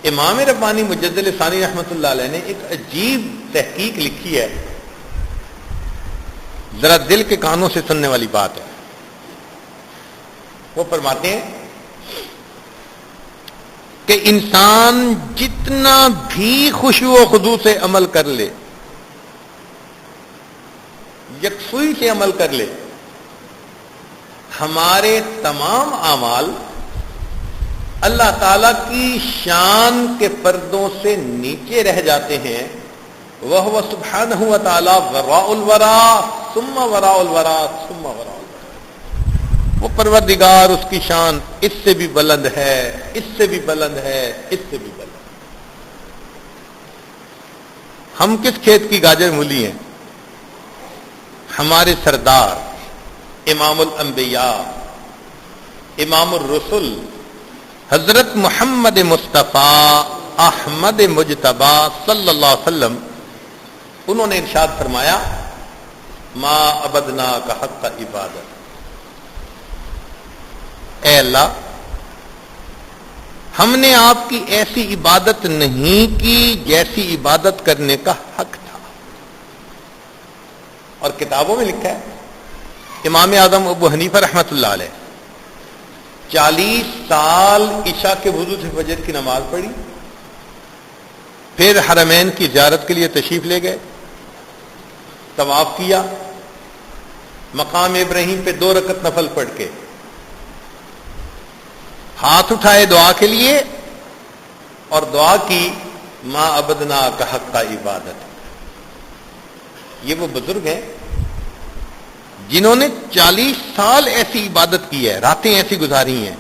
امام ربانی مجدد ثانی رحمۃ اللہ علیہ نے ایک عجیب تحقیق لکھی ہے، ذرا دل کے کانوں سے سننے والی بات ہے۔ وہ فرماتے ہیں کہ انسان جتنا بھی خشوع و خضوع سے عمل کر لے، یکسوئی سے عمل کر لے، ہمارے تمام اعمال اللہ تعالی کی شان کے پردوں سے نیچے رہ جاتے ہیں۔ وَهُوَ سُبْحَانَهُ وَتَعَالَى وَرَاءُ الْوَرَى ثُمَّ وَرَاءُ الْوَرَى ثُمَّ وَرَاءُ الْوَرَى، وہ پروردگار، اس کی شان اس سے بھی بلند ہے، اس سے بھی بلند ہے، اس سے بھی بلند ہے۔ ہم کس کھیت کی گاجر مولی ہیں؟ ہمارے سردار امام الانبیاء، امام الرسل، حضرت محمد مصطفیٰ احمد مجتبی صلی اللہ علیہ وسلم، انہوں نے ارشاد فرمایا ما عبدناک حق عبادت، اے اللہ ہم نے آپ کی ایسی عبادت نہیں کی جیسی عبادت کرنے کا حق تھا۔ اور کتابوں میں لکھا ہے، امام اعظم ابو حنیفہ رحمۃ اللہ علیہ 40 سال عشاء کے وضو سے فجر کی نماز پڑھی، پھر حرمین کی زیارت کے لیے تشریف لے گئے، طواف کیا، مقام ابراہیم پہ 2 رکعت نفل پڑھ کے ہاتھ اٹھائے دعا کے لیے اور دعا کی ما عبدناک حق عبادت۔ یہ وہ بزرگ ہیں جنہوں نے 40 سال ایسی عبادت کی ہے، راتیں ایسی گزاری ہیں۔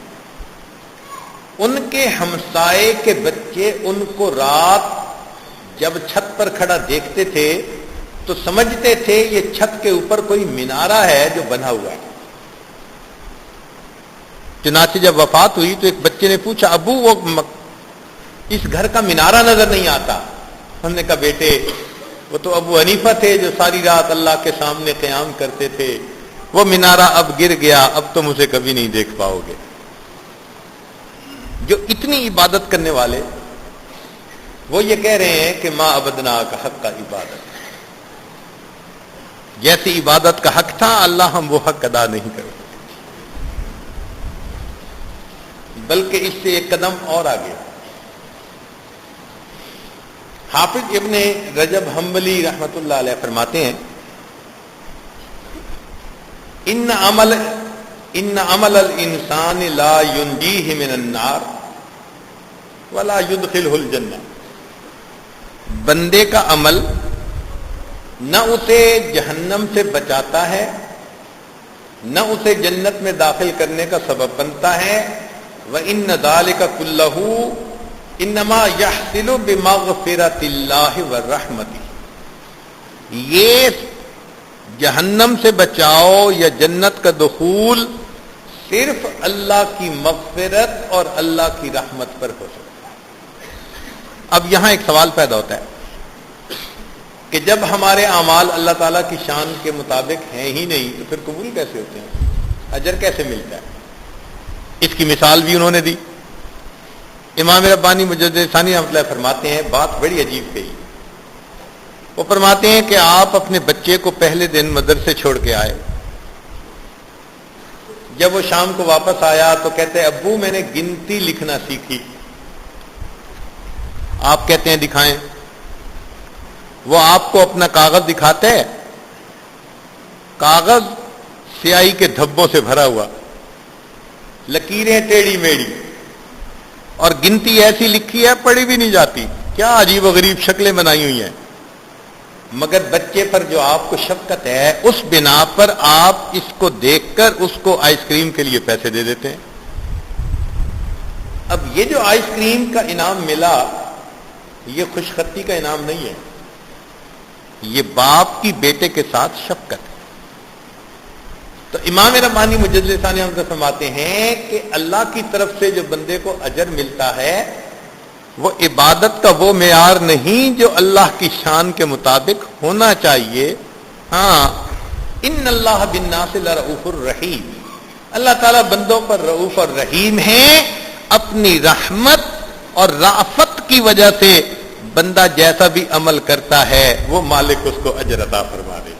ان کے ہمسائے کے بچے ان کو رات جب چھت پر کھڑا دیکھتے تھے تو سمجھتے تھے یہ چھت کے اوپر کوئی مینارہ ہے جو بنا ہوا ہے۔ چنانچہ جب وفات ہوئی تو ایک بچے نے پوچھا ابو وہ اس گھر کا مینارہ نظر نہیں آتا۔ ہم نے کہا بیٹے وہ تو ابو حنیفہ تھے جو ساری رات اللہ کے سامنے قیام کرتے تھے، وہ مینارہ اب گر گیا، اب تم اسے کبھی نہیں دیکھ پاؤ گے۔ جو اتنی عبادت کرنے والے وہ یہ کہہ رہے ہیں کہ ما عبدناک حق عبادت، جیسی عبادت کا حق تھا اللہ ہم وہ حق ادا نہیں کرتے، بلکہ اس سے ایک قدم اور آگے۔ حافظ ابن رجب حنبلی رحمۃ اللہ علیہ فرماتے ہیں ان عمل الانسان لا ينجیہ من النار ولا يدخلہ الجنہ، بندے کا عمل نہ اسے جہنم سے بچاتا ہے نہ اسے جنت میں داخل کرنے کا سبب بنتا ہے۔ وَإِنَّ ذَلِكَ كُلَّهُ انما يحصل بمغفرۃ اللہ ورحمتہ، یہ جہنم سے بچاؤ یا جنت کا دخول صرف اللہ کی مغفرت اور اللہ کی رحمت پر ہو سکتا ہے۔ اب یہاں ایک سوال پیدا ہوتا ہے کہ جب ہمارے اعمال اللہ تعالیٰ کی شان کے مطابق ہیں ہی نہیں تو پھر قبول کیسے ہوتے ہیں، اجر کیسے ملتا ہے؟ اس کی مثال بھی انہوں نے دی۔ امام ربانی مجدد ثانی رحمۃ اللہ فرماتے ہیں بات بڑی عجیب کہی۔ وہ فرماتے ہیں کہ آپ اپنے بچے کو پہلے دن مدرسے چھوڑ کے آئے، جب وہ شام کو واپس آیا تو کہتے ہیں ابو میں نے گنتی لکھنا سیکھی۔ آپ کہتے ہیں دکھائیں۔ وہ آپ کو اپنا کاغذ دکھاتے ہیں، کاغذ سیاہی کے دھبوں سے بھرا ہوا، لکیریں ٹیڑھی میڑھی، اور گنتی ایسی لکھی ہے پڑھی بھی نہیں جاتی، کیا عجیب و غریب شکلیں بنائی ہوئی ہیں، مگر بچے پر جو آپ کو شفقت ہے اس بنا پر آپ اس کو دیکھ کر اس کو آئس کریم کے لیے پیسے دے دیتے ہیں۔ اب یہ جو آئس کریم کا انعام ملا یہ خوش خطی کا انعام نہیں ہے، یہ باپ کی بیٹے کے ساتھ شفقت ہے۔ تو امام ربانی مجدد ثانی فرماتے ہیں کہ اللہ کی طرف سے جو بندے کو اجر ملتا ہے وہ عبادت کا وہ معیار نہیں جو اللہ کی شان کے مطابق ہونا چاہیے۔ ہاں ان اللہ بالناس لرؤوف الرحیم، اللہ تعالیٰ بندوں پر رؤوف اور رحیم ہیں، اپنی رحمت اور رافت کی وجہ سے بندہ جیسا بھی عمل کرتا ہے وہ مالک اس کو اجر عطا فرما دے.